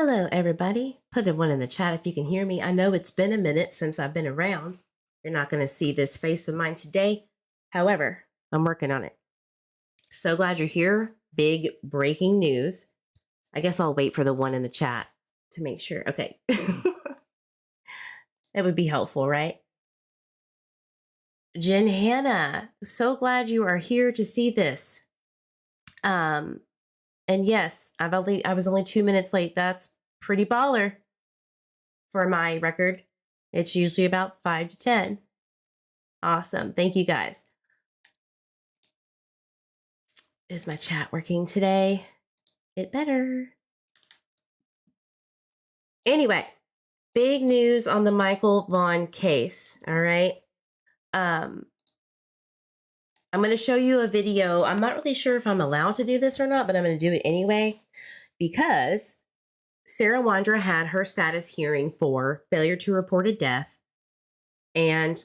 Hello, everybody. Put one in the chat if you can hear me. I know it's been a minute since I've been around. You're not going to see this face of mine today. However, I'm working on it. So glad you're here. Big breaking news. I guess I'll wait for the one in the chat to make sure. Okay. That would be helpful, right? Jen Hannah, so glad you are here to see this. And yes, I was only 2 minutes late. That's pretty baller for my record. It's usually about 5 to 10. Awesome. Thank you guys. Is my chat working today? It better. Anyway, big news on the Michael Vaughan case. All right. I'm going to show you a video. I'm not really sure if I'm allowed to do this or not, but I'm going to do it anyway because Sarah WONDRA had her status hearing for failure to report a death. And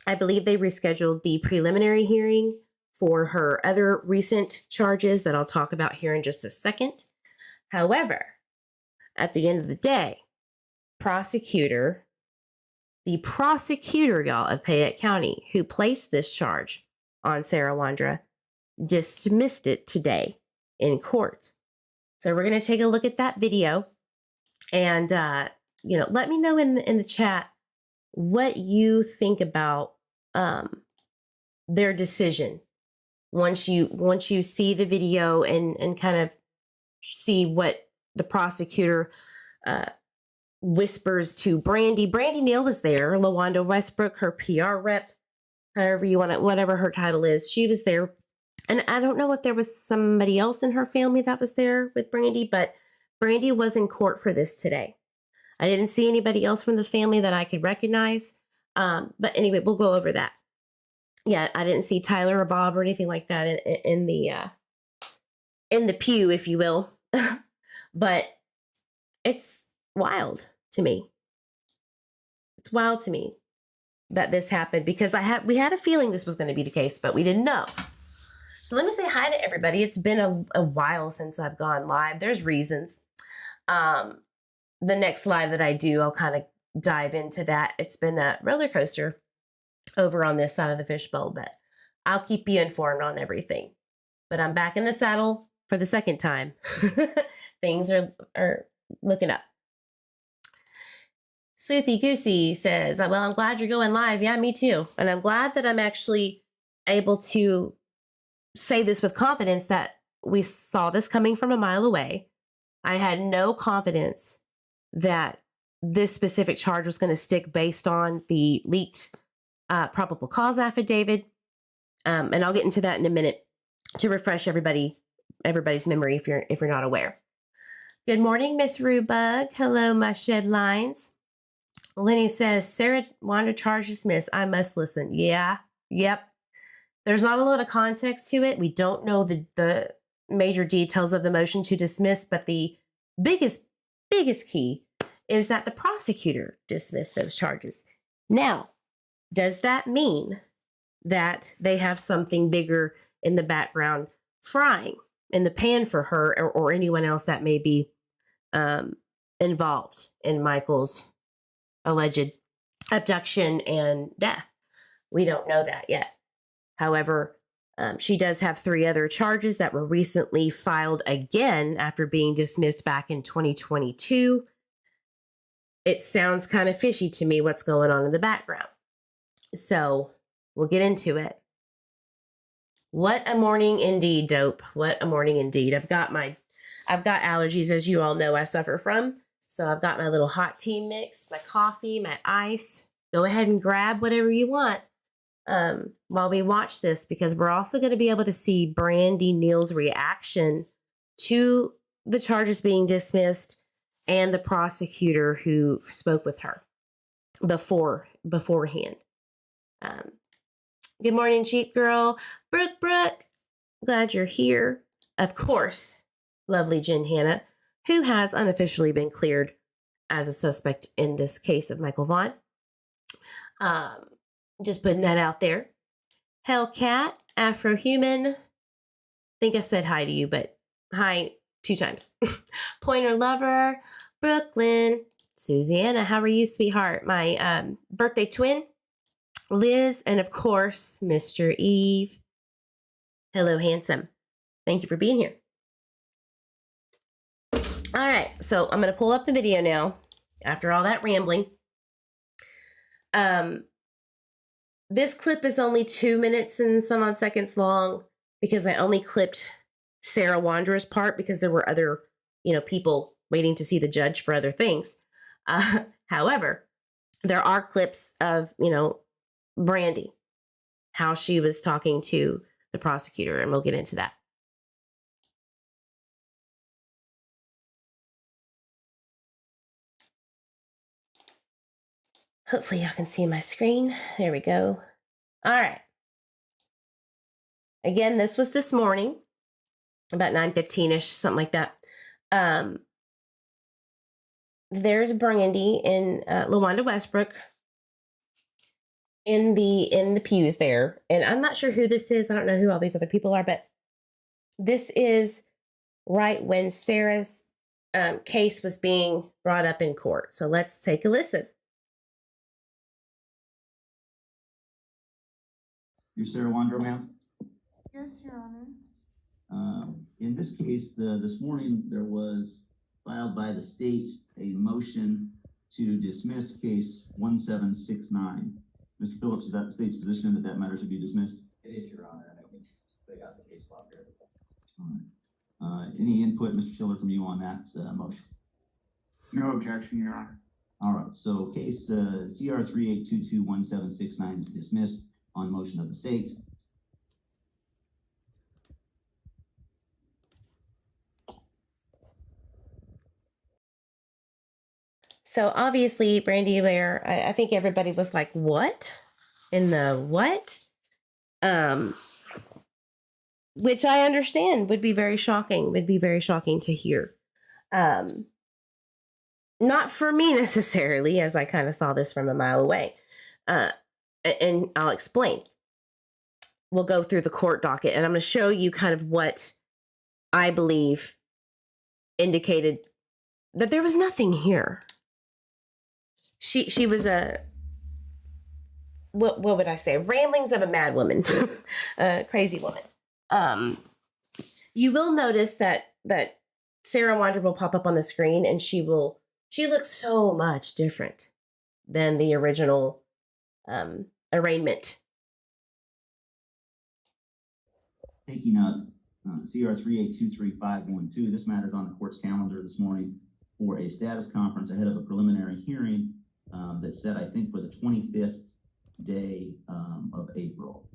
I believe they rescheduled the preliminary hearing for her other recent charges that I'll talk about here in just a second. However, at the end of the day, the prosecutor, y'all, of Payette County, who placed this charge on Sarah WONDRA, dismissed it today in court. So we're going to take a look at that video and, let me know in the chat what you think about their decision once you see the video and kind of see what the prosecutor whispers to Brandi. Brandi Neal was there. LaWanda Westbrook, her PR rep, however you want it, whatever her title is, she was there. And I don't know if there was somebody else in her family that was there with Brandi, but Brandi was in court for this today. I didn't see anybody else from the family that I could recognize. But anyway, we'll go over that. Yeah, I didn't see Tyler or Bob or anything like that in the pew, if you will. But it's wild to me. It's wild to me that this happened because we had a feeling this was going to be the case, but we didn't know. So let me say hi to everybody. It's been a while since I've gone live. There's reasons. The next live that I do, I'll kind of dive into that. It's been a roller coaster over on this side of the fishbowl, but I'll keep you informed on everything. But I'm back in the saddle for the second time. Things are looking up. Soothy Goosey says, well, I'm glad you're going live. Yeah, me too. And I'm glad that I'm actually able to say this with confidence that we saw this coming from a mile away. I had no confidence that this specific charge was going to stick based on the leaked probable cause affidavit. And I'll get into that in a minute to refresh everybody's memory if you're not aware. Good morning, Miss Rubug. Hello, my shed lines. Lenny says, Sarah WONDRA charge dismissed. I must listen. Yeah. Yep. There's not a lot of context to it. We don't know the major details of the motion to dismiss, but the biggest key is that the prosecutor dismissed those charges. Now, does that mean that they have something bigger in the background frying in the pan for her or anyone else that may be involved in Michael's alleged abduction and death? We don't know that yet. However, she does have 3 other charges that were recently filed again after being dismissed back in 2022. It sounds kind of fishy to me what's going on in the background. So we'll get into it. What a morning indeed, dope. What a morning indeed. I've got allergies, as you all know I suffer from. So I've got my little hot tea mix, my coffee, my ice. Go ahead and grab whatever you want while we watch this, because we're also going to be able to see Brandi Neal's reaction to the charges being dismissed and the prosecutor who spoke with her beforehand. Good morning, Cheap Girl. Brooke, glad you're here. Of course, lovely Jen Hannah, who has unofficially been cleared as a suspect in this case of Michael Vaughan. Just putting that out there. Hellcat, Afrohuman. Think I said hi to you, but hi 2 times. Pointer Lover, Brooklyn, Susanna, how are you, sweetheart? My birthday twin, Liz, and of course, Mr. Eve. Hello, handsome. Thank you for being here. All right, so I'm going to pull up the video now after all that rambling. This clip is only 2 minutes and some odd seconds long because I only clipped Sarah WONDRA's part because there were other, people waiting to see the judge for other things. However, there are clips of, Brandi, how she was talking to the prosecutor, and we'll get into that. Hopefully y'all can see my screen. There we go. All right. Again, this was this morning, about 9:15-ish, something like that. There's Brandi in LaWanda Westbrook in the pews there. And I'm not sure who this is. I don't know who all these other people are, but this is right when Sarah's case was being brought up in court. So let's take a listen. You're Sarah WONDRA, ma'am? Yes, Your Honor. In this case, this morning there was filed by the state a motion to dismiss case 1769. Mr. Phillips, is that the state's position that matter should be dismissed? It is, Your Honor, and I think they got the case law here. All right. Any input, Mr. Schiller, from you on that motion? No objection, Your Honor. All right. So case CR 38221769 is dismissed on motion of the state. So obviously, Brandi there, I think everybody was like, what? In the what? Which I understand would be very shocking to hear. Not for me necessarily, as I kind of saw this from a mile away. And I'll explain. We'll go through the court docket, and I'm going to show you kind of what I believe indicated that there was nothing here. She was what would I say? Ramblings of a mad woman, a crazy woman. You will notice that Sarah WONDRA will pop up on the screen, and she looks so much different than the original arraignment. Taking up CR 38235512, this matter is on the court's calendar this morning for a status conference ahead of a preliminary hearing that's set, I think, for the 25th day of April.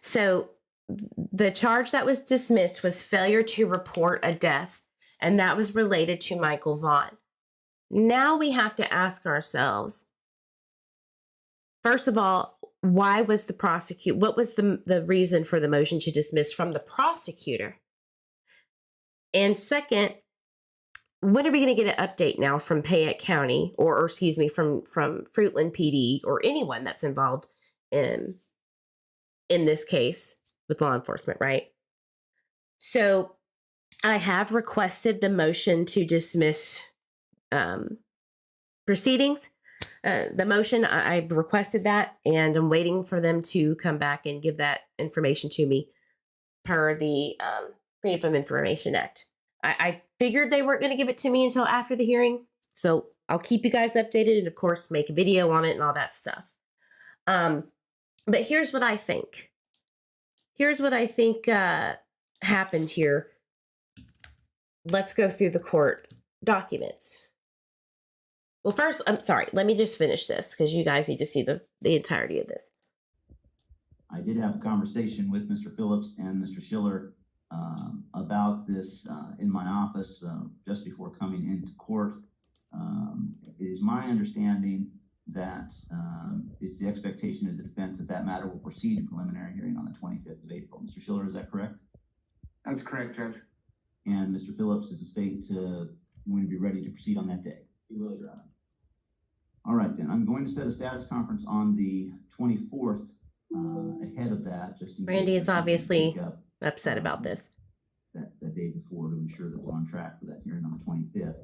So the charge that was dismissed was failure to report a death, and that was related to Michael Vaughan. Now we have to ask ourselves, first of all, why was what was the reason for the motion to dismiss from the prosecutor? And second, when are we going to get an update now from Payette County or excuse me, from Fruitland PD or anyone that's involved in this case with law enforcement, right? So I have requested the motion to dismiss proceedings. The motion, I've requested that, and I'm waiting for them to come back and give that information to me per the Freedom of Information Act. I figured they weren't going to give it to me until after the hearing, so I'll keep you guys updated and, of course, make a video on it and all that stuff. But here's what I think. Here's what I think happened here. Let's go through the court documents. Well, first, I'm sorry. Let me just finish this because you guys need to see the entirety of this. I did have a conversation with Mr. Phillips and Mr. Schiller about this in my office just before coming into court. It is my understanding that it's the expectation of the defense that matter will proceed to preliminary hearing on the 25th of April. Mr. Schiller, is that correct? That's correct, Judge. And Mr. Phillips, is the state going to be ready to proceed on that day? You will, Your Honor. All right, then. I'm going to set a status conference on the 24th ahead of that. Just in Brandi case is obviously up, upset about this. That day before to ensure that we're on track for that hearing on the 25th.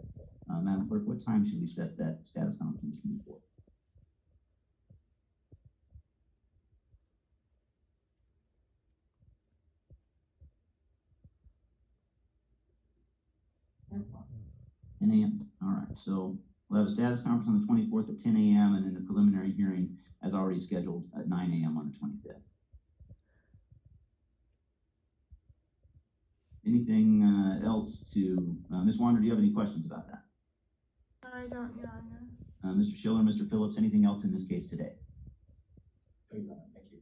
Madam Clerk, what time should we set that status conference for? $10 a.m. All right, so we'll have a status conference on the 24th at 10 a.m. and then the preliminary hearing as already scheduled at 9 a.m. on the 25th. Anything else to, Ms. Wander, do you have any questions about that? I don't, Your Honor. Mr. Schiller, Mr. Phillips, anything else in this case today? No, Your Honor. Thank you.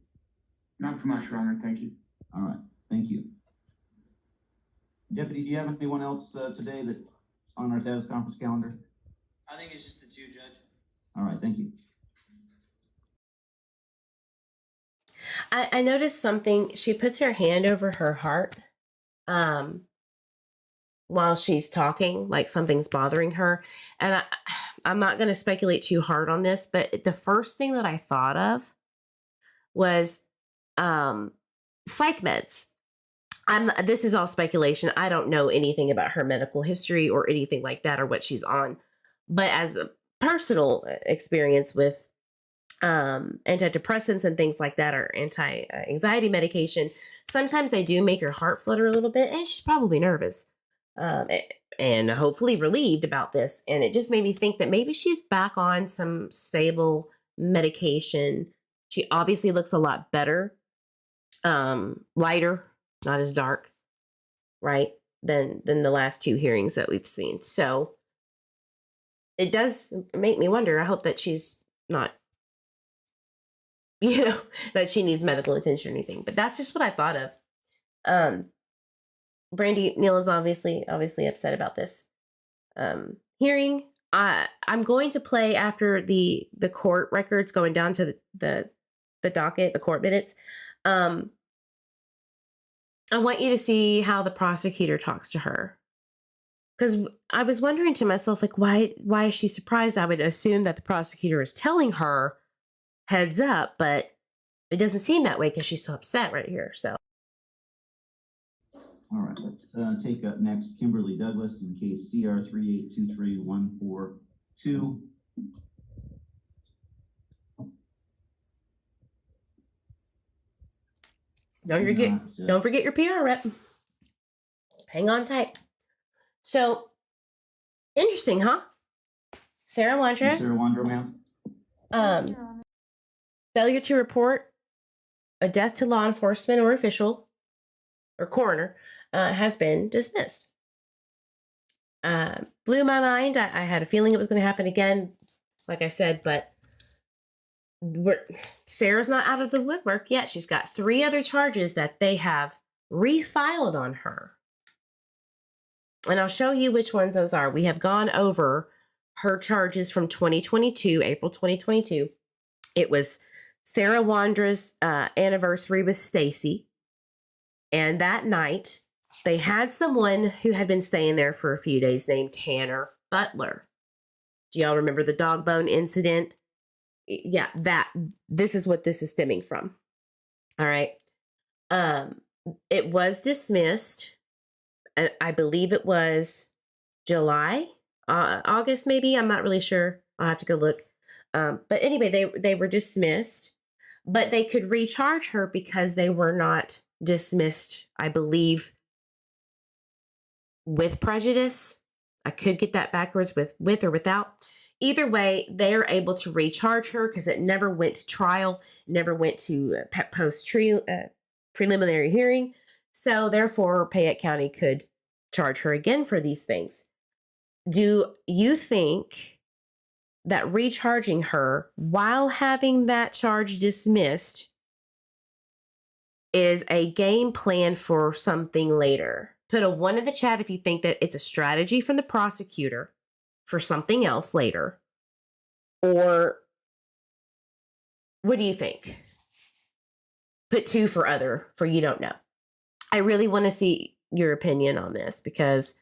Not for much, Your Honor. Thank you. All right, thank you. Deputy, do you have anyone else today that's on our status conference calendar? I think it's just the two, Judge. All right, thank you. I noticed something. She puts her hand over her heart while she's talking, like something's bothering her. And I'm not going to speculate too hard on this, but the first thing that I thought of was psych meds. This is all speculation. I don't know anything about her medical history or anything like that or what she's on. But as a personal experience with antidepressants and things like that, or anti-anxiety medication, sometimes they do make her heart flutter a little bit, and she's probably nervous and hopefully relieved about this. And it just made me think that maybe she's back on some stable medication. She obviously looks a lot better, lighter, not as dark, right, than the last two hearings that we've seen. So it does make me wonder. I hope that she's not, that she needs medical attention or anything. But that's just what I thought of. Brandi Neal is obviously upset about this hearing. I'm going to play after the court records going down to the docket, the court minutes. I want you to see how the prosecutor talks to her. Because I was wondering to myself, like, why is she surprised? I would assume that the prosecutor is telling her heads up, but it doesn't seem that way because she's so upset right here. So, all right, let's take up next Kimberly Douglas in case CR 3823142. Don't forget your PR rep. Hang on tight. So, interesting, huh? Sarah WONDRA. Sarah WONDRA, ma'am. Failure to report a death to law enforcement or official or coroner has been dismissed. Blew my mind. I had a feeling it was going to happen again, like I said, but Sarah's not out of the woodwork yet. She's got 3 other charges that they have refiled on her. And I'll show you which ones those are. We have gone over her charges from 2022, April 2022. It was Sarah WONDRA's anniversary with Stacey. And that night, they had someone who had been staying there for a few days named Tanner Butler. Do y'all remember the dog bone incident? Yeah, this is what this is stemming from. All right. It was dismissed. I believe it was July, August, maybe. I'm not really sure. I'll have to go look. But anyway, they were dismissed, but they could recharge her because they were not dismissed, I believe, with prejudice. I could get that backwards with or without. Either way, they are able to recharge her because it never went to trial, never went to preliminary hearing. So therefore, Payette County could charge her again for these things. Do you think that recharging her while having that charge dismissed is a game plan for something later? Put a 1 in the chat if you think that it's a strategy from the prosecutor for something else later. Or what do you think? Put 2 for you don't know. I really want to see your opinion on this because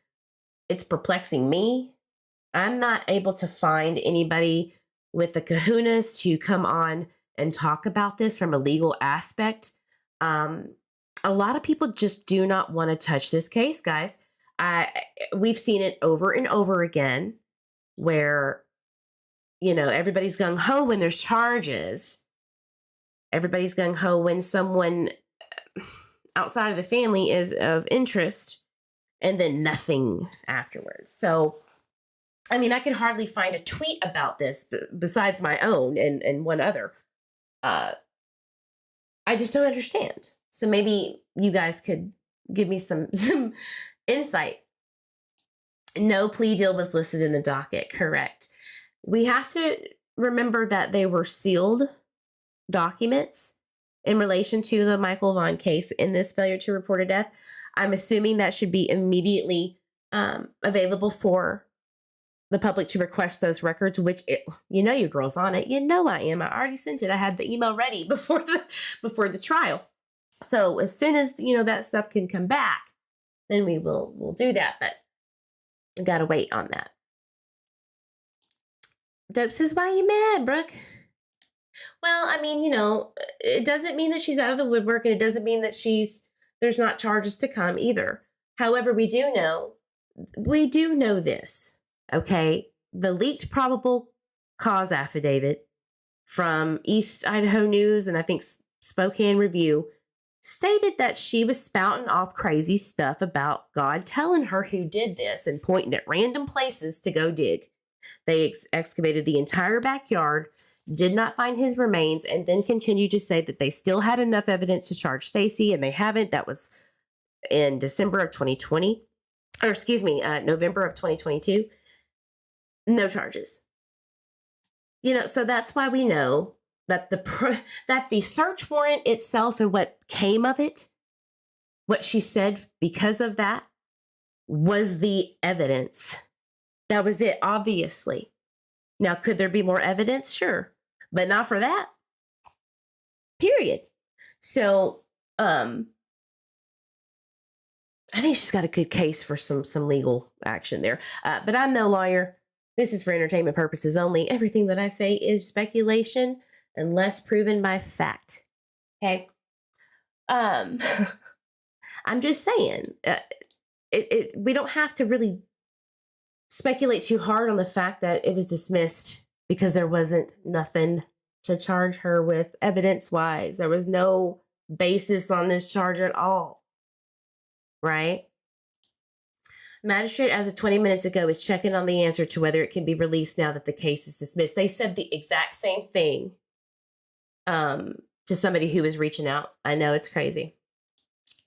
it's perplexing me. I'm not able to find anybody with the kahunas to come on and talk about this from a legal aspect. A lot of people just do not want to touch this case, guys. We've seen it over and over again where, everybody's gung-ho when there's charges. Everybody's gung-ho when someone outside of the family is of interest, and then nothing afterwards. So, I could hardly find a tweet about this besides my own and one other. I just don't understand. So maybe you guys could give me some insight. No plea deal was listed in the docket, correct. We have to remember that they were sealed documents in relation to the Michael Vaughan case in this failure to report a death. I'm assuming that should be immediately available for the public to request those records, which your girl's on it. I am. I already sent it. I had the email ready before the trial. So as soon as that stuff can come back, then we'll do that. But we gotta wait on that. Dope says, "Why are you mad, Brooke?" Well, it doesn't mean that she's out of the woodwork, and it doesn't mean that there's not charges to come either. However, we do know this, okay? The leaked probable cause affidavit from East Idaho News and I think Spokane Review stated that she was spouting off crazy stuff about God telling her who did this and pointing at random places to go dig. They excavated the entire backyard, did not find his remains, and then continued to say that they still had enough evidence to charge Stacey, and they haven't. That was in December of 2020, November of 2022. No charges. So that's why we know that the search warrant itself and what came of it, what she said because of that, was the evidence. That was it, obviously. Now, could there be more evidence? Sure. But not for that. Period. So, I think she's got a good case for some legal action there. But I'm no lawyer. This is for entertainment purposes only. Everything that I say is speculation unless proven by fact. Okay? I'm just saying, we don't have to really speculate too hard on the fact that it was dismissed because there wasn't nothing to charge her with evidence-wise. There was no basis on this charge at all. Right? Magistrate, as of 20 minutes ago, is checking on the answer to whether it can be released now that the case is dismissed. They said the exact same thing to somebody who was reaching out. I know, it's crazy.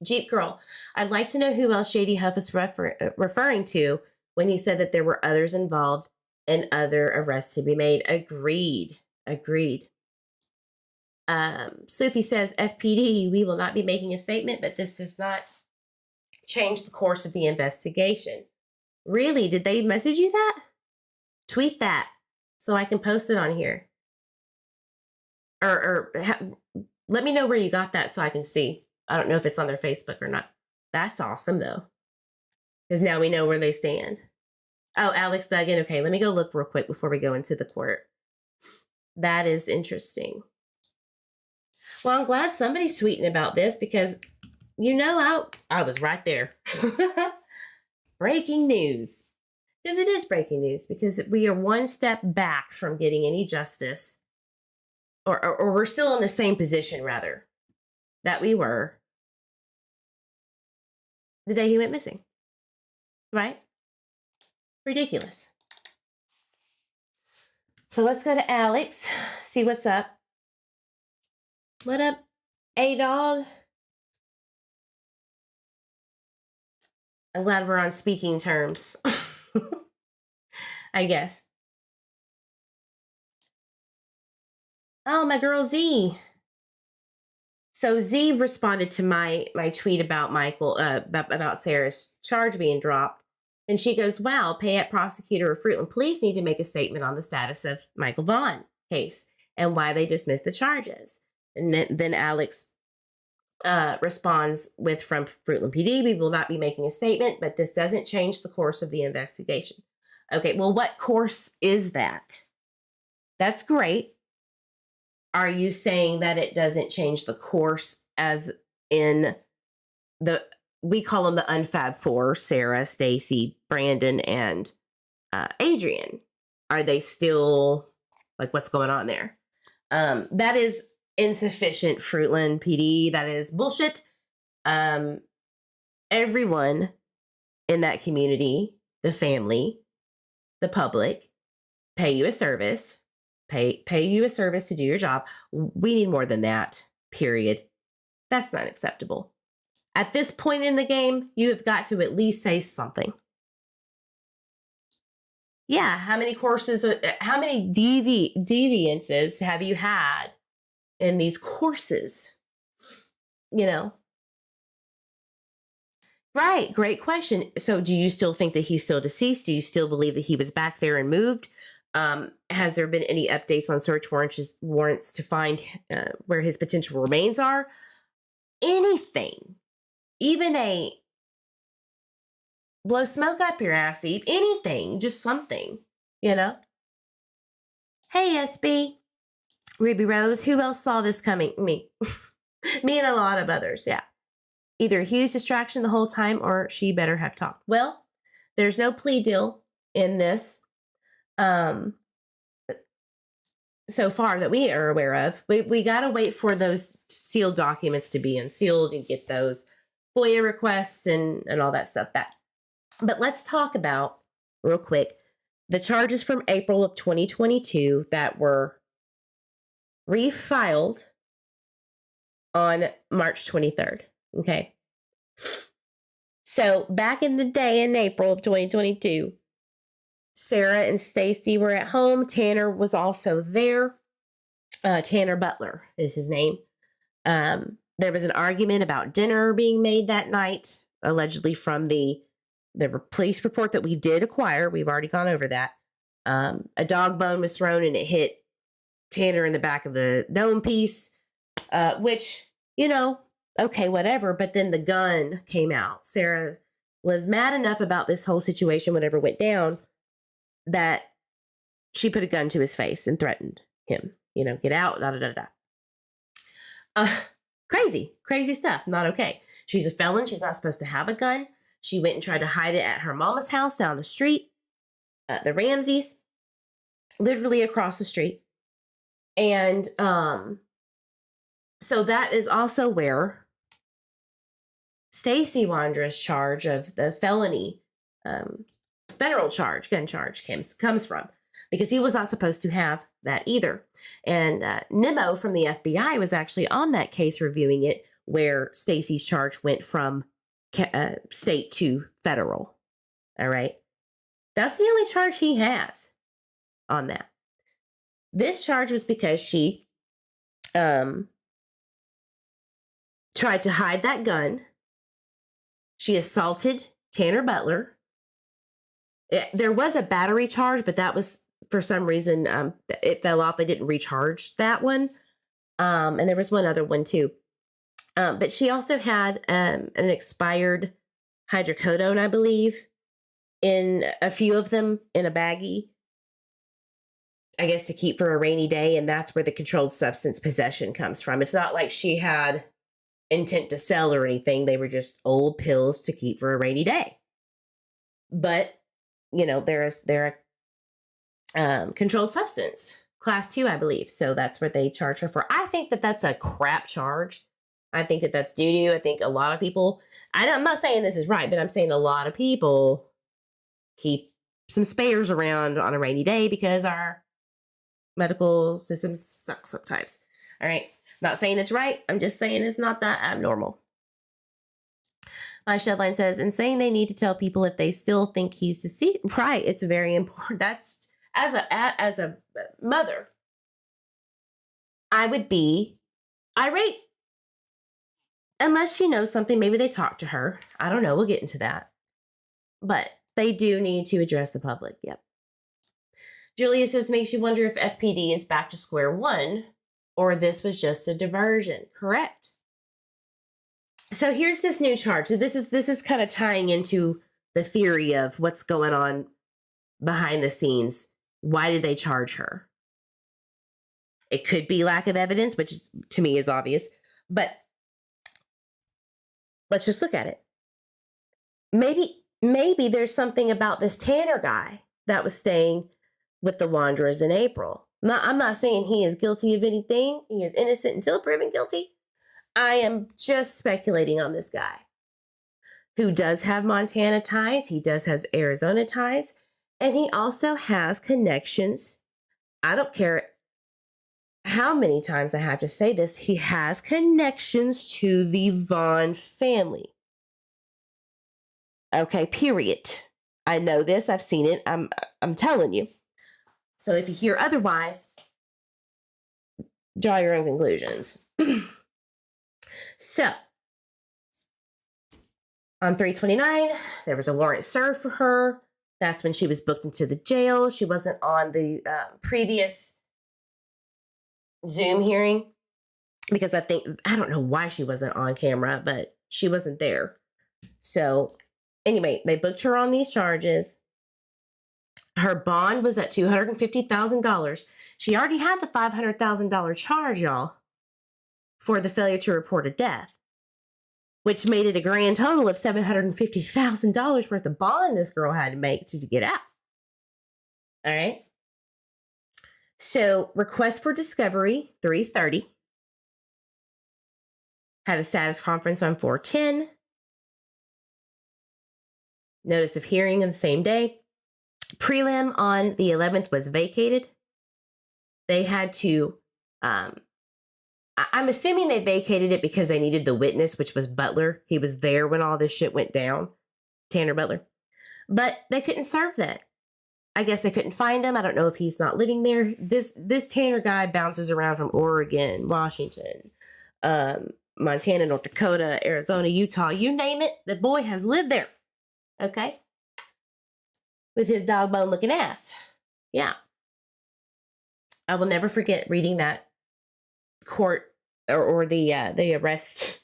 Jeep Girl, I'd like to know who else Shady Huff is referring to when he said that there were others involved and other arrests to be made. Agreed. Sufi says, FPD, we will not be making a statement, but this does not change the course of the investigation. Really? Did they message you that? Tweet that so I can post it on here. Let me know where you got that so I can see. I don't know if it's on their Facebook or not. That's awesome, though. Because now we know where they stand. Oh, Alex Duggan. Okay, let me go look real quick before we go into the court. That is interesting. Well, I'm glad somebody's tweeting about this because, you know, I was right there. Breaking news. Because it is breaking news because we are one step back from getting any justice. Or we're still in the same position, rather, that we were the day he went missing. Right? Ridiculous. So let's go to Alex, see what's up. What up, A-Dog? I'm glad we're on speaking terms. I guess. Oh, my girl Z. So Z responded to my tweet about Michael, about Sarah's charge being dropped. And she goes, wow, Payette Prosecutor of Fruitland Police need to make a statement on the status of Michael Vaughan case and why they dismissed the charges. And then Alex responds with, from Fruitland PD, we will not be making a statement, but this doesn't change the course of the investigation. Okay, well, what course is that? That's great. Are you saying that it doesn't change the course as in we call them the Unfab Four, Sarah, Stacey, Brandon, and Adrian. Are they still, like, what's going on there? That is insufficient, Fruitland PD. That is bullshit. Everyone in that community, the family, the public, pay you a service to do your job. We need more than that, period. That's not acceptable. At this point in the game, you have got to at least say something. Yeah, how many courses, how many deviances have you had in these courses? You know? Right, great question. So do you still think that he's still deceased? Do you still believe that he was back there and moved? Has there been any updates on search warrants to find where his potential remains are? Anything. Even a blow smoke up your ass, Eve. Anything. Just something. You know? Hey, SB. Ruby Rose. Who else saw this coming? Me. Me and a lot of others. Yeah. Either a huge distraction the whole time or she better have talked. Well, there's no plea deal in this. So far that we are aware of. We got to wait for those sealed documents to be unsealed and get those FOIA requests and all that stuff back. But let's talk about, real quick, the charges from April of 2022 that were refiled on March 23rd. Okay. So back in the day in April of 2022, Sarah and Stacey were at home. Tanner was also there. Tanner Butler is his name. There was an argument about dinner being made that night, allegedly from the police report that we did acquire. We've already gone over that. A dog bone was thrown and it hit Tanner in the back of the dome piece, which, you know, okay, whatever. But then the gun came out. Sarah was mad enough about this whole situation, whatever went down, that she put a gun to his face and threatened him, you know, get out, Crazy stuff. Not okay. She's a felon. She's not supposed to have a gun. She went and tried to hide it at her mama's house down the street, the Ramseys, literally across the street. And so that is also where Stacey WONDRA's charge of the felony, federal charge, gun charge comes from, because he was not supposed to have that either. And Nemo from the FBI was actually on that case reviewing it, where Stacey's charge went from state to federal. All right. That's the only charge he has on that. This charge was because she tried to hide that gun. She assaulted Tanner Butler. There was a battery charge, but that was, for some reason, it fell off. They didn't recharge that one. And there was one other one too. But she also had an expired hydrocodone, I believe, in a few of them in a baggie, I guess to keep for a rainy day. And that's where the controlled substance possession comes from. It's not like she had intent to sell or anything. They were just old pills to keep for a rainy day. But, you know, they're a controlled substance, class 2, I believe. So that's what they charge her for. I think that that's a crap charge. I think that that's doo-doo. I think a lot of people, I'm not saying this is right, but I'm saying a lot of people keep some spares around on a rainy day because our medical system sucks sometimes. All right. Not saying it's right. I'm just saying it's not that abnormal. My Shedline says, and saying they need to tell people if they still think he's deceased. Right. It's very important. That's as a mother, I would be irate. Unless she knows something, maybe they talked to her. I don't know. We'll get into that. But they do need to address the public. Yep. Julia says, makes you wonder if FPD is back to square one or this was just a diversion. Correct. So here's this new charge. So this is kind of tying into the theory of what's going on behind the scenes. Why did they charge her? It could be lack of evidence, which to me is obvious, but let's just look at it. Maybe there's something about this Tanner guy that was staying with the WONDRAs in April. I'm not saying he is guilty of anything. He is innocent until proven guilty. I am just speculating on this guy who does have Montana ties. He does has Arizona ties. And he also has connections. I don't care how many times I have to say this. He has connections to the Vaughan family. Okay, period. I know this. I've seen it. I'm telling you. So if you hear otherwise, draw your own conclusions. So, on 3/29, there was a warrant served for her. That's when she was booked into the jail. She wasn't on the previous Zoom hearing because I don't know why she wasn't on camera, but she wasn't there. So, anyway, they booked her on these charges. Her bond was at $250,000. She already had the $500,000 charge, y'all, for the failure to report a death, which made it a grand total of $750,000 worth of bond this girl had to make to get out. All right. So, request for discovery, 3:30. Had a status conference on 4/10. Notice of hearing on the same day. Prelim on the 11th was vacated. They had to, I'm assuming they vacated it because they needed the witness, which was Butler. He was there when all this shit went down, Tanner Butler. But they couldn't serve that. I guess they couldn't find him. I don't know if he's not living there. This Tanner guy bounces around from Oregon, Washington, Montana, North Dakota, Arizona, Utah, you name it. The boy has lived there. Okay? With his dog bone looking ass. Yeah. I will never forget reading that court or the arrest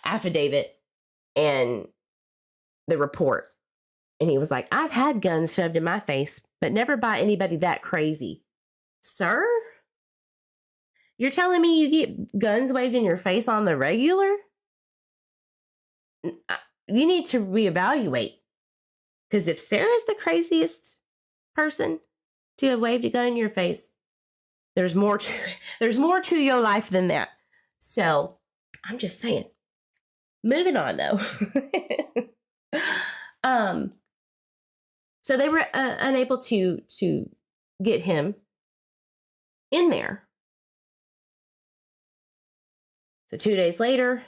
affidavit and the report. And he was like, I've had guns shoved in my face, but never by anybody that crazy. Sir? You're telling me you get guns waved in your face on the regular? You need to reevaluate. Because if Sarah's the craziest person to have waved a gun in your face, there's more to your life than that. So I'm just saying. Moving on though. So they were unable to get him in there. So 2 days later,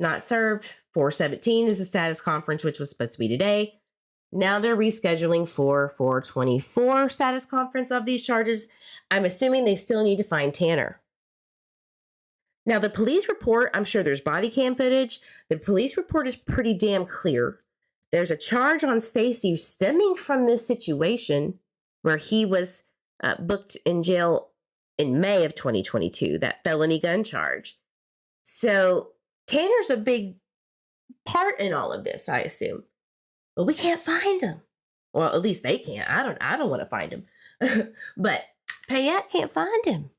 not served. 4/17 is the status conference, which was supposed to be today. Now they're rescheduling for 4/24 status conference of these charges. I'm assuming they still need to find Tanner. Now, the police report, I'm sure there's body cam footage. The police report is pretty damn clear. There's a charge on Stacey stemming from this situation where he was booked in jail in May of 2022, that felony gun charge. So Tanner's a big part in all of this, I assume. But we can't find him. Well, at least they can't. I don't want to find him. But Payette can't find him.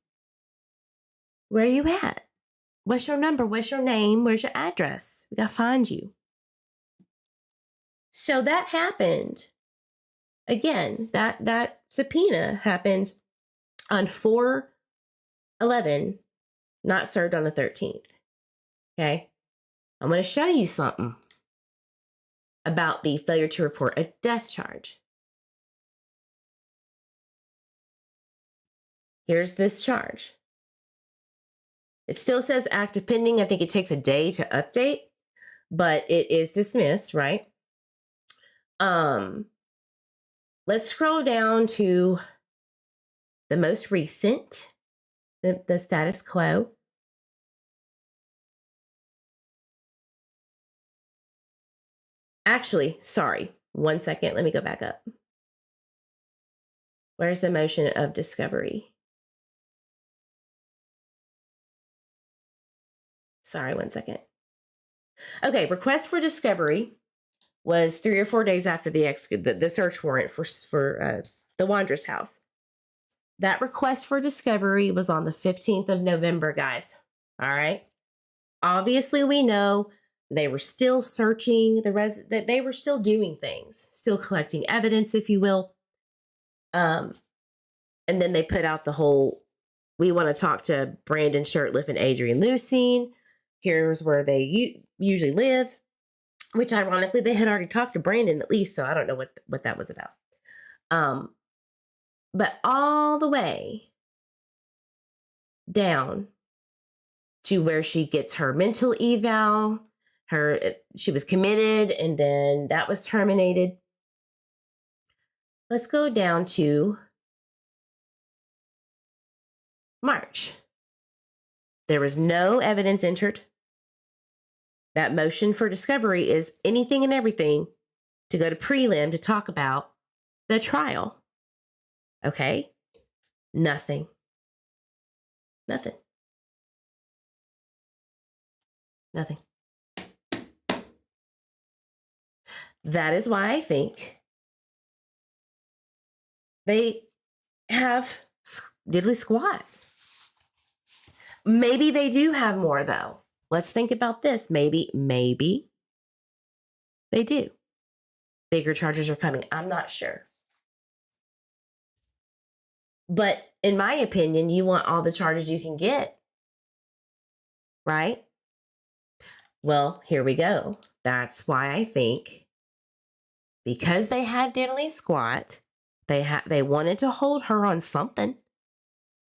Where are you at? What's your number? What's your name? Where's your address? We gotta find you. So that happened. Again, that subpoena happened on 4/11, not served on the 13th. Okay? I'm going to show you something about the failure to report a death charge. Here's this charge. It still says active pending. I think it takes a day to update, but it is dismissed, right? Let's scroll down to the most recent, the status quo. Actually, sorry, 1 second. Let me go back up. Where's the motion of discovery? Sorry, 1 second. Okay, request for discovery was 3 or 4 days after the search warrant for the WONDRA's house. That request for discovery was on the 15th of November, guys. All right. Obviously, we know they were still searching that they were still doing things, still collecting evidence, if you will. And then they put out the whole, we want to talk to Brandon Shirtliff and Adrian Lucene. Here's where they usually live, which ironically, they had already talked to Brandon at least, so I don't know what that was about. But all the way down to where she gets her mental eval, she was committed, and then that was terminated. Let's go down to March. There was no evidence entered. That motion for discovery is anything and everything to go to prelim to talk about the trial. Okay? Nothing. Nothing. Nothing. That is why I think they have diddly squat. Maybe they do have more, though. Let's think about this. Maybe they do. Bigger charges are coming. I'm not sure. But in my opinion, you want all the charges you can get, right? Well, here we go. That's why I think because they had diddly squat, they wanted to hold her on something.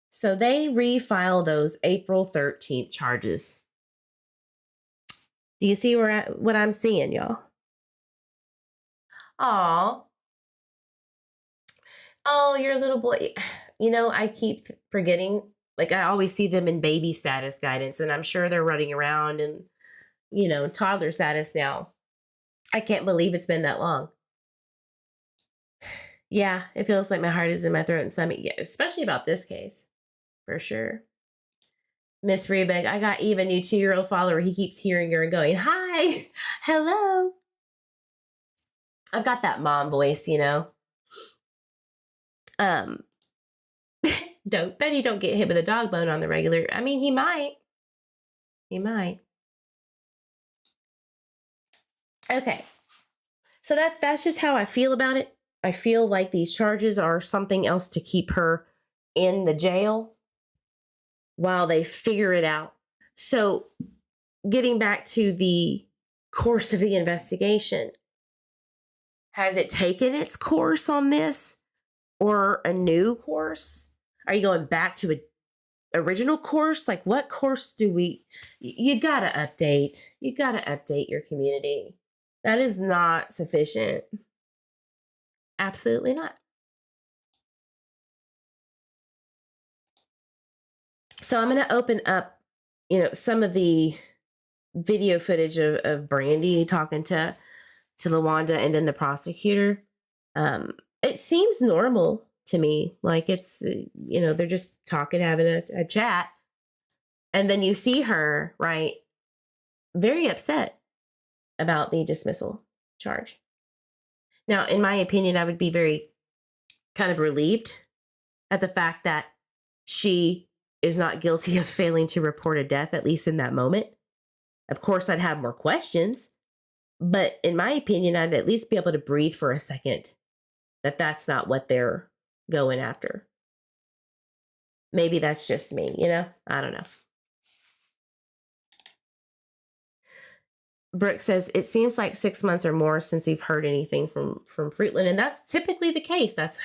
So they refile those April 13th charges. Do you see what I'm seeing, y'all? Aw. Oh, your little boy. You know, I keep forgetting. Like, I always see them in baby status guidance, and I'm sure they're running around in, toddler status now. I can't believe it's been that long. Yeah, it feels like my heart is in my throat and stomach. Yeah, especially about this case. For sure. Miss Rebeg, I got Eve, a new 2-year-old follower. He keeps hearing her and going, hi, hello. I've got that mom voice, Betty don't get hit with a dog bone on the regular. I mean, he might. Okay. So that's just how I feel about it. I feel like these charges are something else to keep her in the jail while they figure it out. So getting back to the course of the investigation, has it taken its course on this or a new course? Are you going back to an original course? Like, what course do you got to update. You got to update your community. That is not sufficient. Absolutely not. So I'm going to open up some of the video footage of Brandi talking to LaWanda and then the prosecutor, it seems normal to me. Like it's, they're just talking, having a chat. And then you see her, right, very upset about the dismissal charge. Now, in my opinion, I would be very kind of relieved at the fact that she is not guilty of failing to report a death, at least in that moment. Of course, I'd have more questions, but in my opinion, I'd at least be able to breathe for a second that that's not what they're going after. Maybe that's just me, I don't know. Brooke says, it seems like 6 months or more since we've heard anything from Fruitland. And that's typically the case. That's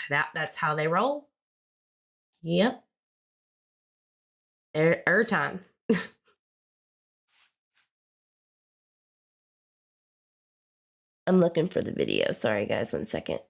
how they roll. Yep. Time. I'm looking for the video. Sorry, guys. 1 second.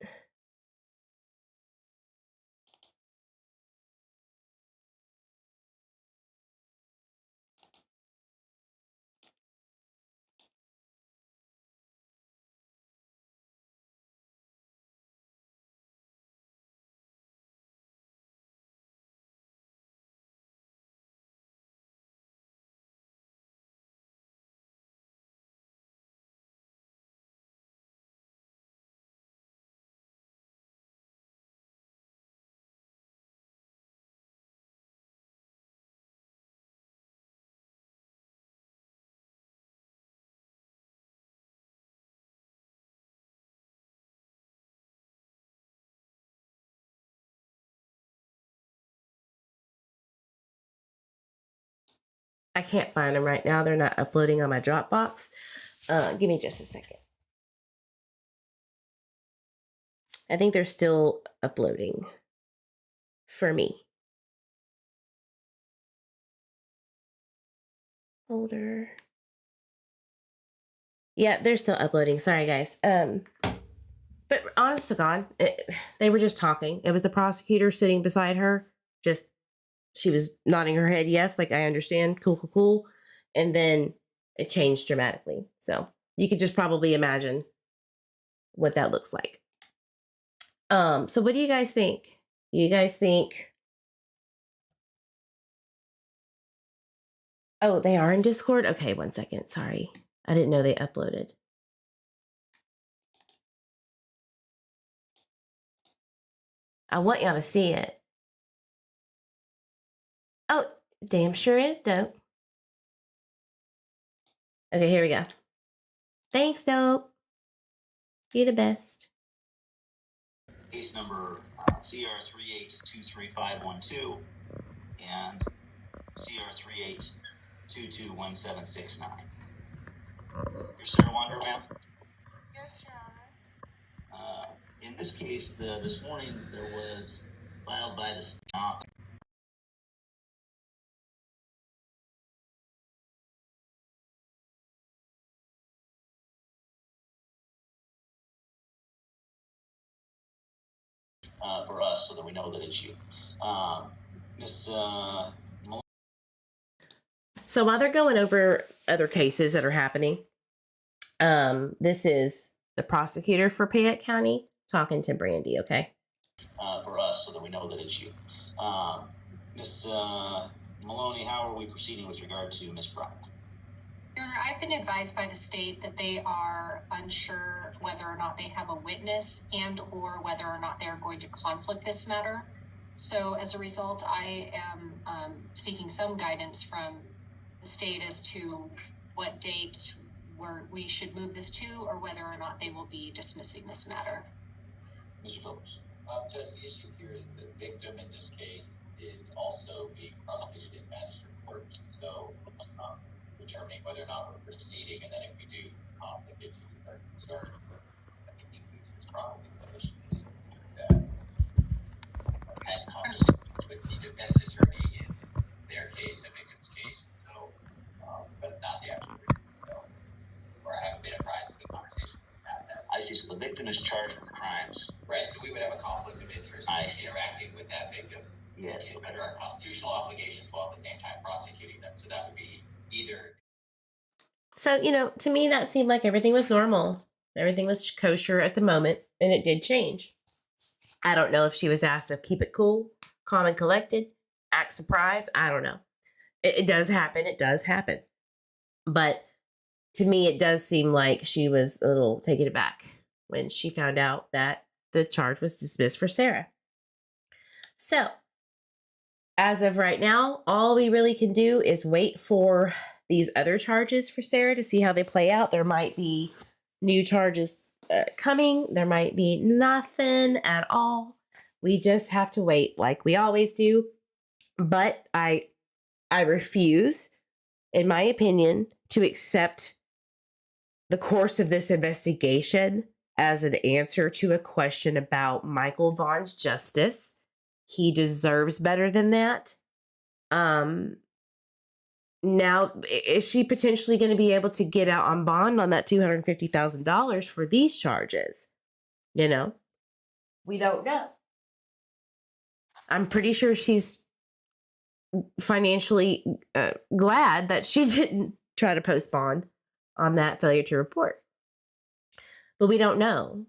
I can't find them right now. They're not uploading on my Dropbox. Give me just a second. I think they're still uploading for me. Folder. Yeah, they're still uploading. Sorry, guys. But honest to God, they were just talking. It was the prosecutor sitting beside her. She was nodding her head, yes, like I understand, cool. And then it changed dramatically. So you could just probably imagine what that looks like. So what do you guys think? You guys think? Oh, they are in Discord? Okay, 1 second. Sorry. I didn't know they uploaded. I want y'all to see it. Oh, damn sure is dope. Okay, here we go. Thanks, dope. You're the best. Case number CR38235512 and CR38221769. You're Sarah WONDRA, ma'am? Yes, Your Honor. In this case, this morning there was filed by the stop. For us, so that we know that it's you. So while they're going over other cases that are happening, this is the prosecutor for Payette County talking to Brandi, okay? For us, so that we know that it's you. Ms. Maloney, how are we proceeding with regard to Ms. Brown? Your Honor, I've been advised by the state that they are unsure whether or not they have a witness and or whether or not they are going to conflict this matter. So as a result, I am seeking some guidance from the state as to what date we should move this to, or whether or not they will be dismissing this matter. Mr. Phillips. Judge, the issue here is the victim in this case is also being prosecuted in magistrate court. So determining whether or not we're proceeding, and then if we do conflict it to our concern, I think it's probably the issues that I had conversations with the defense attorney in their case, the victim's case, so, but not the actual victim. So, or I haven't been apprised of the conversation about that. I see. So the victim is charged with crimes. Right, so we would have a conflict of interest I see. interacting with that victim Yes. Under our constitutional obligations while at the same time prosecuting them. So that would be either. So, to me, that seemed like everything was normal. Everything was kosher at the moment, and it did change. I don't know if she was asked to keep it cool, calm and collected, act surprised. I don't know. It does happen. It does happen. But to me, it does seem like she was a little taken aback when she found out that the charge was dismissed for Sarah. So, as of right now, all we really can do is wait for these other charges for Sarah to see how they play out. There might be new charges coming. There might be nothing at all. We just have to wait like we always do. But I refuse, in my opinion, to accept the course of this investigation as an answer to a question about Michael Vaughan's justice. He deserves better than that. Now, is she potentially going to be able to get out on bond on that $250,000 for these charges? We don't know. I'm pretty sure she's financially glad that she didn't try to post bond on that failure to report. But we don't know.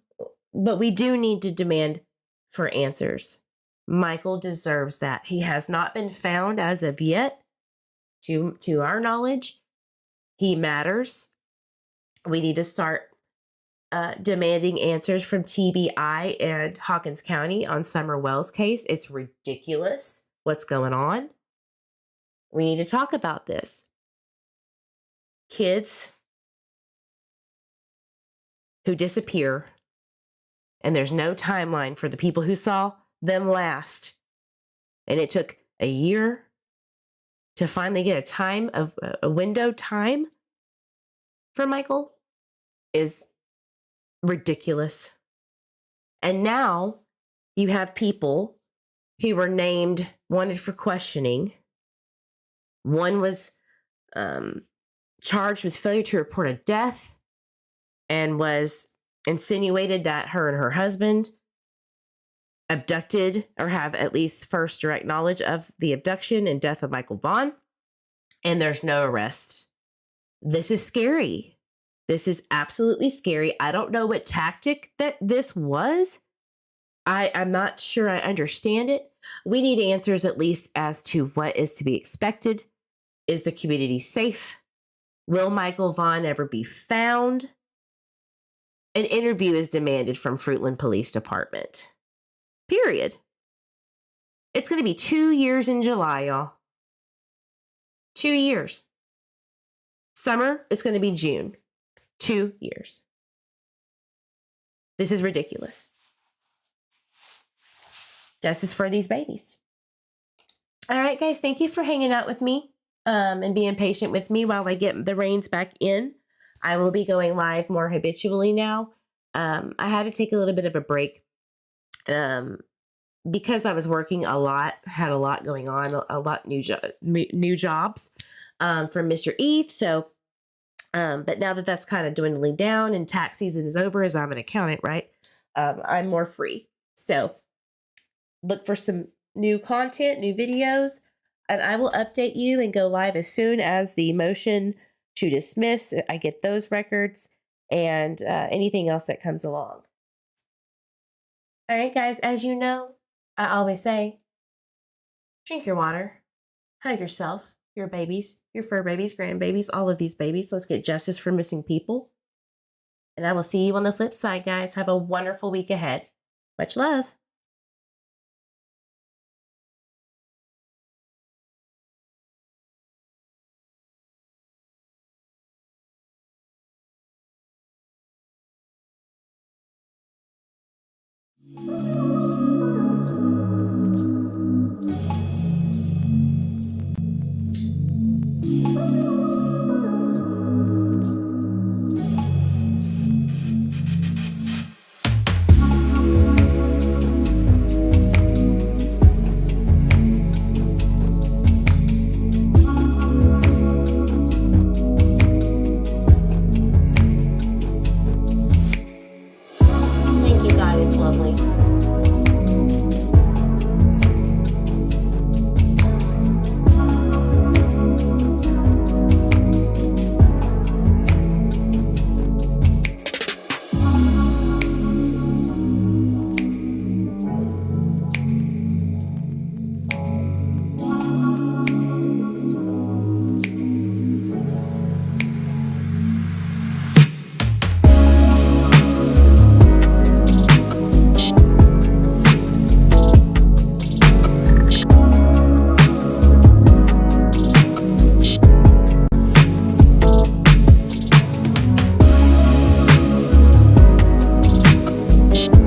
But we do need to demand for answers. Michael deserves that. He has not been found as of yet. To our knowledge, he matters. We need to start demanding answers from TBI and Hawkins County on Summer Wells' case. It's ridiculous what's going on. We need to talk about this. Kids who disappear, and there's no timeline for the people who saw them last. And it took a year to finally get a window time for Michael is ridiculous. And now you have people who were named wanted for questioning. One was charged with failure to report a death and was insinuated that her and her husband abducted or have at least first direct knowledge of the abduction and death of Michael Vaughan. And there's no arrest. This is scary. This is absolutely scary. I don't know what tactic that this was. I'm not sure I understand it. We need answers at least as to what is to be expected. Is the community safe? Will Michael Vaughan ever be found? An interview is demanded from Fruitland Police Department. Period. It's going to be 2 years in July, y'all. 2 years. Summer, it's going to be June. 2 years. This is ridiculous. Justice for these babies. All right, guys, thank you for hanging out with me and being patient with me while I get the reins back in. I will be going live more habitually now. I had to take a little bit of a break because I was working a lot, had a lot going on, a lot new jobs from Mr. Eve. So, but now that that's kind of dwindling down and tax season is over, as I'm an accountant, right? I'm more free. So look for some new content, new videos, and I will update you and go live as soon as the motion to dismiss, I get those records and anything else that comes along. All right, guys, as you know, I always say, drink your water, hug yourself, your babies, your fur babies, grandbabies, all of these babies. Let's get justice for missing people. And I will see you on the flip side, guys. Have a wonderful week ahead. Much love.